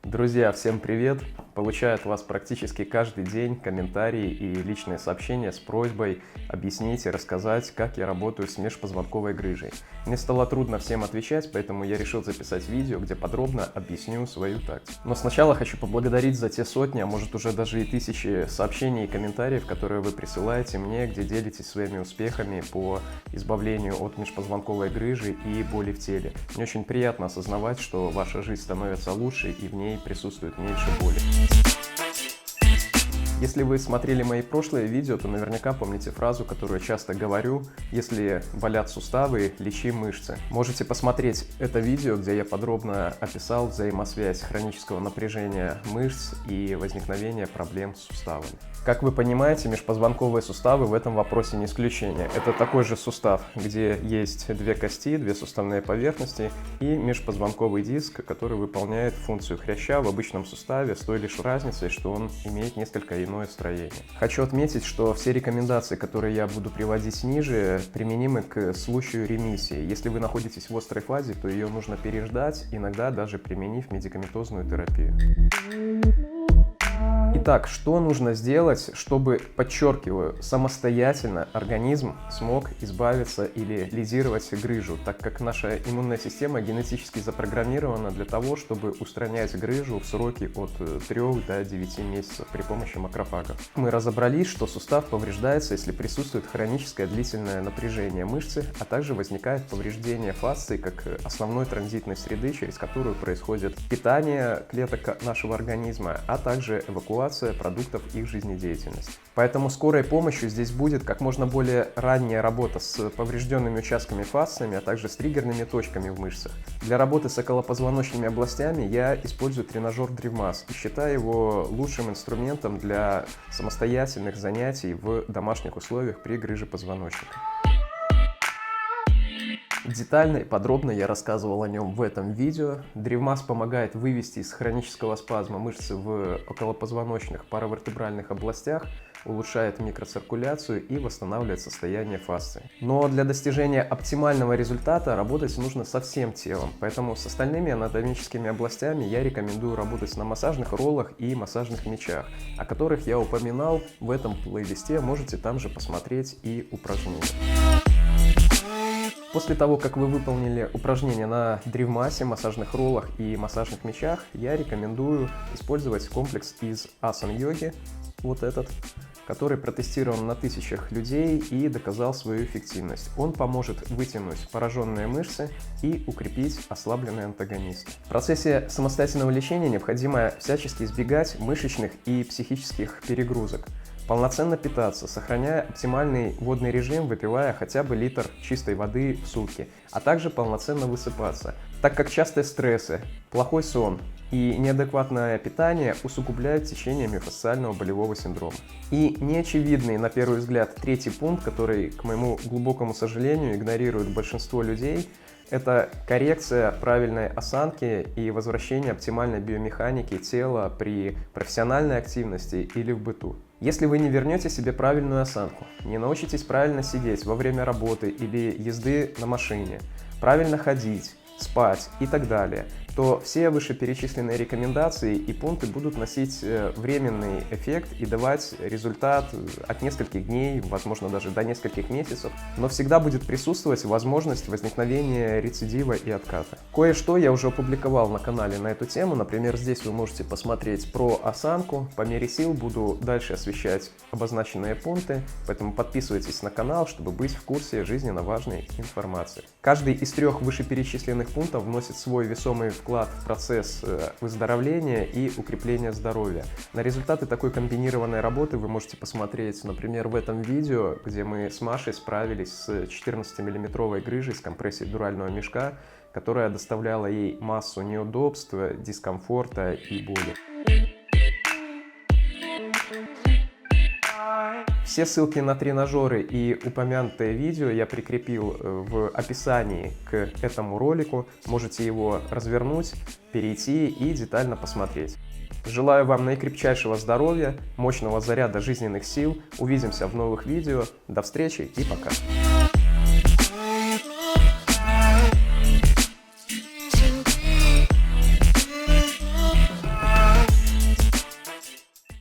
Друзья, всем привет! Получаю от вас практически каждый день комментарии и личные сообщения с просьбой объяснить и рассказать, как я работаю с межпозвонковой грыжей. Мне стало трудно всем отвечать, поэтому я решил записать видео, где подробно объясню свою тактику. Но сначала хочу поблагодарить за те сотни, а может уже даже и тысячи сообщений и комментариев, которые вы присылаете мне, где делитесь своими успехами по избавлению от межпозвонковой грыжи и боли в теле. Мне очень приятно осознавать, что ваша жизнь становится лучше и в ней присутствует меньше боли. Если вы смотрели мои прошлые видео, то наверняка помните фразу, которую я часто говорю: если болят суставы, лечи мышцы. Можете посмотреть это видео, где я подробно описал взаимосвязь хронического напряжения мышц и возникновения проблем с суставами. Как вы понимаете, межпозвонковые суставы в этом вопросе не исключение. Это такой же сустав, где есть две кости, две суставные поверхности и межпозвонковый диск, который выполняет функцию хряща в обычном суставе, с той лишь разницей, что он имеет несколько иное строение. Хочу отметить, что все рекомендации, которые я буду приводить ниже, применимы к случаю ремиссии. Если вы находитесь в острой фазе, то ее нужно переждать, иногда даже применив медикаментозную терапию. Итак, что нужно сделать, чтобы, подчеркиваю, самостоятельно организм смог избавиться или лизировать грыжу, так как наша иммунная система генетически запрограммирована для того, чтобы устранять грыжу в сроки от 3 до 9 месяцев при помощи макрофагов. Мы разобрались, что сустав повреждается, если присутствует хроническое длительное напряжение мышцы, а также возникает повреждение фасции как основной транзитной среды, через которую происходит питание клеток нашего организма, а также эвакуация продуктов их жизнедеятельности. Поэтому скорой помощью здесь будет как можно более ранняя работа с поврежденными участками фасциями, а также с триггерными точками в мышцах. Для работы с околопозвоночными областями я использую тренажер DreamMass и считаю его лучшим инструментом для самостоятельных занятий в домашних условиях при грыже позвоночника. Детально и подробно я рассказывал о нем в этом видео. DreamMass помогает вывести из хронического спазма мышцы в околопозвоночных паравертебральных областях, улучшает микроциркуляцию и восстанавливает состояние фасции. Но для достижения оптимального результата работать нужно со всем телом, поэтому с остальными анатомическими областями я рекомендую работать на массажных роллах и массажных мячах, о которых я упоминал в этом плейлисте, можете там же посмотреть и упражнения. После того, как вы выполнили упражнения на DreamMass, массажных роллах и массажных мячах, я рекомендую использовать комплекс из асан-йоги, вот этот, который протестирован на тысячах людей и доказал свою эффективность. Он поможет вытянуть пораженные мышцы и укрепить ослабленные антагонисты. В процессе самостоятельного лечения необходимо всячески избегать мышечных и психических перегрузок. Полноценно питаться, сохраняя оптимальный водный режим, выпивая хотя бы литр чистой воды в сутки, а также полноценно высыпаться, так как частые стрессы, плохой сон и неадекватное питание усугубляют течение миофасциального болевого синдрома. И неочевидный, на первый взгляд, третий пункт, который, к моему глубокому сожалению, игнорирует большинство людей, это коррекция правильной осанки и возвращение оптимальной биомеханики тела при профессиональной активности или в быту. Если вы не вернете себе правильную осанку, не научитесь правильно сидеть во время работы или езды на машине, правильно ходить, спать и так далее, то все вышеперечисленные рекомендации и пункты будут носить временный эффект и давать результат от нескольких дней, возможно даже до нескольких месяцев, но всегда будет присутствовать возможность возникновения рецидива и отката. Кое-что я уже опубликовал на канале на эту тему, например, здесь вы можете посмотреть про осанку, по мере сил буду дальше освещать обозначенные пункты, поэтому подписывайтесь на канал, чтобы быть в курсе жизненно важной информации. Каждый из трех вышеперечисленных пунктов вносит свой весомый вклад в процесс выздоровления и укрепления здоровья. На результаты такой комбинированной работы вы можете посмотреть, например, в этом видео, где мы с Машей справились с 14-миллиметровой грыжей с компрессией дурального мешка, которая доставляла ей массу неудобств, дискомфорта и боли. Все ссылки на тренажеры и упомянутое видео я прикрепил в описании к этому ролику. Можете его развернуть, перейти и детально посмотреть. Желаю вам наикрепчайшего здоровья, мощного заряда жизненных сил. Увидимся в новых видео. До встречи и пока!